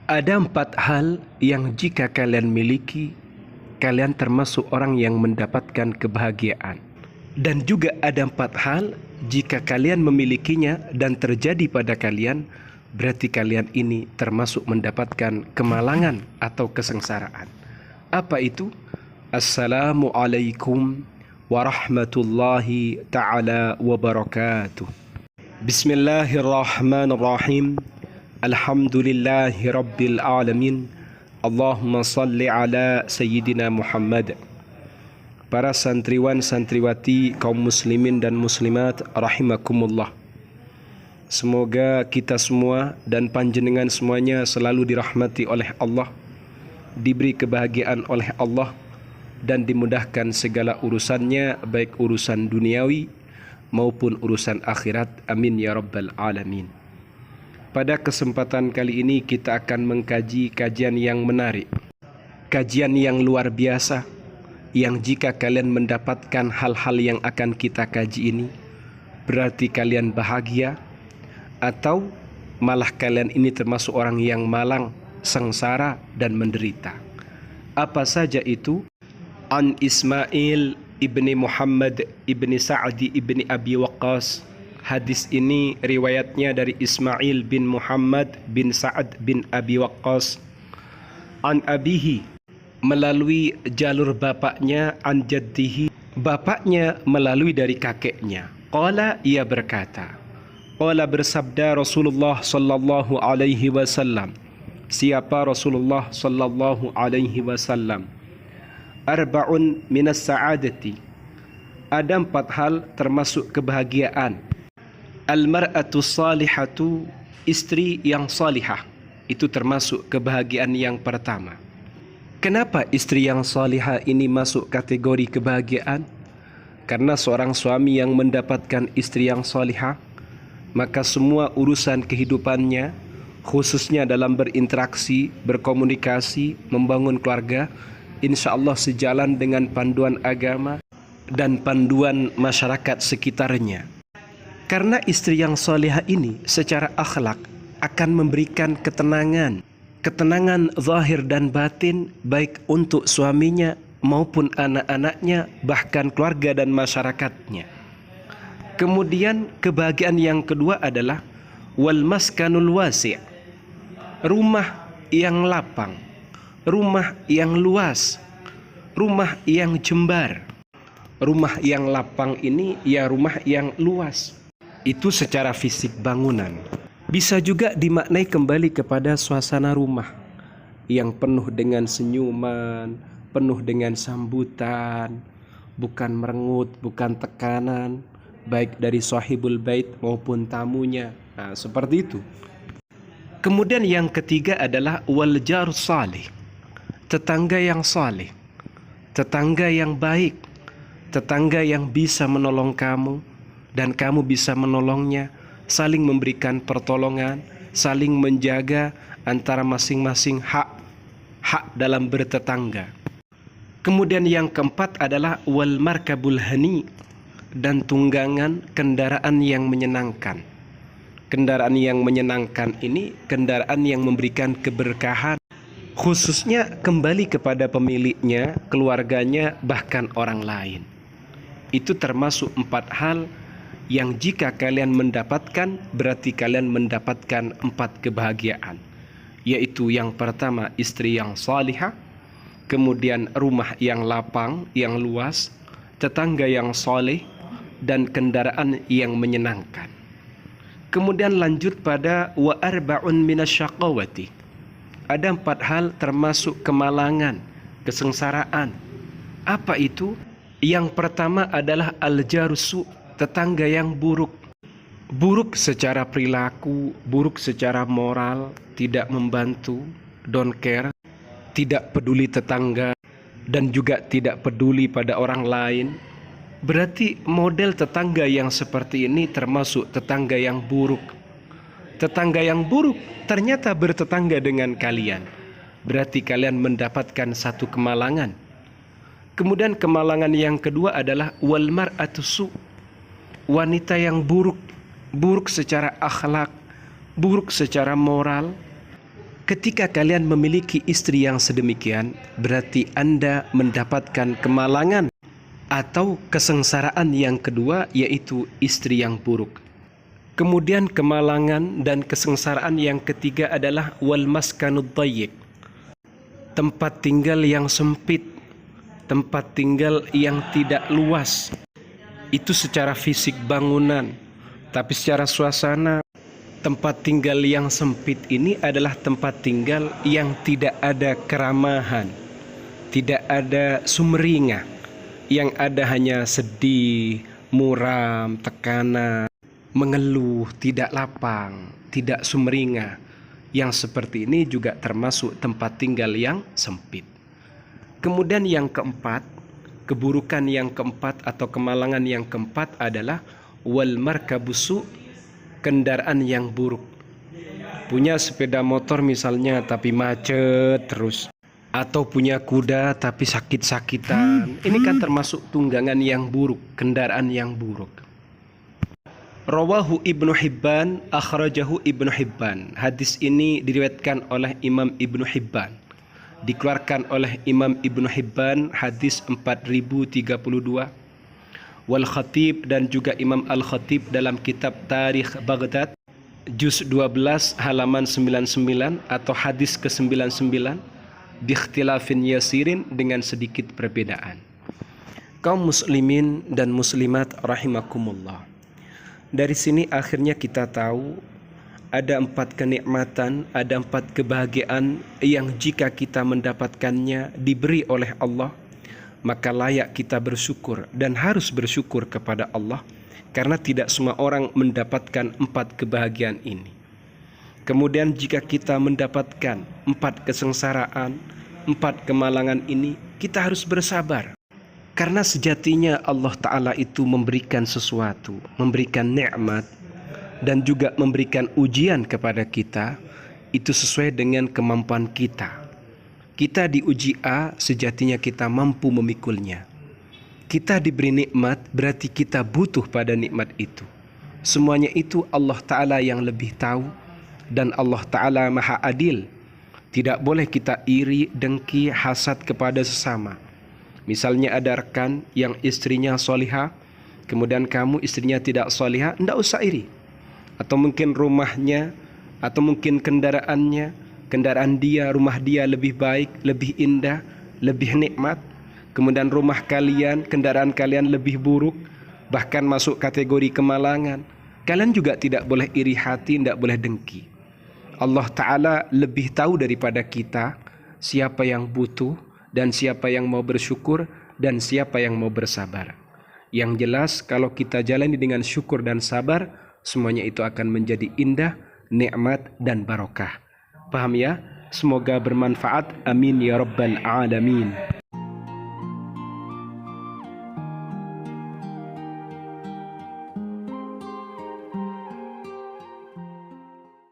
Ada 4 hal yang jika kalian miliki, kalian termasuk orang yang mendapatkan kebahagiaan. Dan juga ada 4 hal, jika kalian memilikinya dan terjadi pada kalian, berarti kalian ini termasuk mendapatkan kemalangan atau kesengsaraan. Apa itu? Assalamualaikum warahmatullahi ta'ala wabarakatuh. Bismillahirrahmanirrahim. Alhamdulillahi rabbil alamin. Allahumma salli ala Sayyidina Muhammad. Para santriwan santriwati kaum muslimin dan muslimat rahimakumullah. Semoga kita semua dan panjenengan semuanya selalu dirahmati oleh Allah, diberi kebahagiaan oleh Allah, dan dimudahkan segala urusannya, baik urusan duniawi maupun urusan akhirat. Amin ya rabbal alamin. Pada kesempatan kali ini kita akan mengkaji kajian yang menarik, kajian yang luar biasa, yang jika kalian mendapatkan hal-hal yang akan kita kaji ini, berarti kalian bahagia, atau malah kalian ini termasuk orang yang malang, sengsara, dan menderita. Apa saja itu? An Ismail ibni Muhammad ibni Sa'di ibni Abi Waqqas. Hadis ini riwayatnya dari Ismail bin Muhammad bin Sa'ad bin Abi Waqqas. An abihi, melalui jalur bapaknya. An jaddihi, bapaknya melalui dari kakeknya. Qala, ia berkata. Qala, bersabda Rasulullah sallallahu alaihi wasallam. Siapa Rasulullah sallallahu alaihi wasallam? Arba'un minas sa'adati, ada 4 hal termasuk kebahagiaan. Al-mar'atu salihatu, istri yang salihah, itu termasuk kebahagiaan yang pertama. Kenapa istri yang salihah ini masuk kategori kebahagiaan? Karena seorang suami yang mendapatkan istri yang salihah, maka semua urusan kehidupannya, khususnya dalam berinteraksi, berkomunikasi, membangun keluarga, insya Allah sejalan dengan panduan agama dan panduan masyarakat sekitarnya. Karena istri yang salihah ini secara akhlak akan memberikan ketenangan zahir dan batin, baik untuk suaminya maupun anak-anaknya, bahkan keluarga dan masyarakatnya. Kemudian kebahagiaan yang kedua adalah wal maskanul wasi', rumah yang lapang, rumah yang luas, rumah yang jembar. Rumah yang lapang ini ya rumah yang luas. Itu secara fisik bangunan. Bisa juga dimaknai kembali kepada suasana rumah yang penuh dengan senyuman, penuh dengan sambutan, bukan merengut, bukan tekanan, baik dari sahibul bait maupun tamunya. Nah, seperti itu. Kemudian yang ketiga adalah wal jar salih, tetangga yang saleh, tetangga yang baik, tetangga yang bisa menolong kamu dan kamu bisa menolongnya, saling memberikan pertolongan, saling menjaga antara masing-masing hak dalam bertetangga. Kemudian yang keempat adalah wal markabul hani, dan tunggangan kendaraan yang menyenangkan. Kendaraan yang menyenangkan ini kendaraan yang memberikan keberkahan, khususnya kembali kepada pemiliknya, keluarganya, bahkan orang lain. Itu termasuk 4 hal yang jika kalian mendapatkan, berarti kalian mendapatkan 4 kebahagiaan. Yaitu yang pertama istri yang salihah, kemudian rumah yang lapang, yang luas, tetangga yang saleh, dan kendaraan yang menyenangkan. Kemudian lanjut pada wa arba'un minasyaqawati. Ada 4 hal termasuk kemalangan, kesengsaraan. Apa itu? Yang pertama adalah al-jarsu, tetangga yang buruk. Buruk secara perilaku, buruk secara moral, tidak membantu, don't care, tidak peduli tetangga, dan juga tidak peduli pada orang lain. Berarti model tetangga yang seperti ini termasuk tetangga yang buruk. Tetangga yang buruk ternyata bertetangga dengan kalian, berarti kalian mendapatkan satu kemalangan. Kemudian kemalangan yang kedua adalah wal mar'atu su', wanita yang buruk, buruk secara akhlak, buruk secara moral, Ketika kalian memiliki istri yang sedemikian, berarti Anda mendapatkan kemalangan atau kesengsaraan yang kedua, yaitu istri yang buruk. Kemudian kemalangan dan kesengsaraan yang ketiga adalah wal maskanud dayyiq, tempat tinggal yang sempit, tempat tinggal yang tidak luas. Itu secara fisik bangunan, tapi secara suasana, tempat tinggal yang sempit ini adalah tempat tinggal yang tidak ada keramahan, tidak ada sumringah, yang ada hanya sedih, muram, tekanan, mengeluh, tidak lapang, tidak sumringah. Yang seperti ini juga termasuk tempat tinggal yang sempit. Kemudian yang keempat, keburukan yang keempat atau kemalangan yang keempat adalah wal markabusu, kendaraan yang buruk. Punya sepeda motor misalnya tapi macet terus, atau punya kuda tapi sakit-sakitan. Ini kan termasuk tunggangan yang buruk, kendaraan yang buruk. Rawahu Ibnu Hibban, akhrajahu Ibnu Hibban. Hadis ini diriwayatkan oleh Imam Ibnu Hibban. Dikeluarkan oleh Imam Ibnu Hibban hadis 4032. Wal Khatib dan juga Imam Al-Khatib dalam kitab Tarikh Baghdad juz 12 halaman 99 atau hadis ke-99 biikhtilafin yasirin, dengan sedikit perbedaan. Kaum muslimin dan muslimat rahimakumullah. Dari sini akhirnya kita tahu ada 4 kenikmatan, ada 4 kebahagiaan yang jika kita mendapatkannya diberi oleh Allah, maka layak kita bersyukur dan harus bersyukur kepada Allah, karena tidak semua orang mendapatkan 4 kebahagiaan ini. Kemudian jika kita mendapatkan 4 kesengsaraan, 4 kemalangan ini, kita harus bersabar. Karena sejatinya Allah Ta'ala itu memberikan sesuatu, memberikan nikmat, dan juga memberikan ujian kepada kita, itu sesuai dengan kemampuan kita. Kita diuji A, sejatinya kita mampu memikulnya. Kita diberi nikmat, berarti kita butuh pada nikmat itu. Semuanya itu Allah Ta'ala yang lebih tahu, dan Allah Ta'ala Maha Adil. Tidak boleh kita iri, dengki, hasad kepada sesama. Misalnya ada rekan yang istrinya solihah, kemudian kamu istrinya tidak solihah, tidak usah iri. Atau mungkin rumahnya, atau mungkin kendaraannya, kendaraan dia, rumah dia lebih baik, lebih indah, lebih nikmat. Kemudian rumah kalian, kendaraan kalian lebih buruk, bahkan masuk kategori kemalangan. Kalian juga tidak boleh iri hati, tidak boleh dengki. Allah Ta'ala lebih tahu daripada kita siapa yang butuh, dan siapa yang mau bersyukur, dan siapa yang mau bersabar. Yang jelas kalau kita jalani dengan syukur dan sabar, semuanya itu akan menjadi indah, nikmat, dan barokah. Paham ya? Semoga bermanfaat. Amin ya rabbal alamin.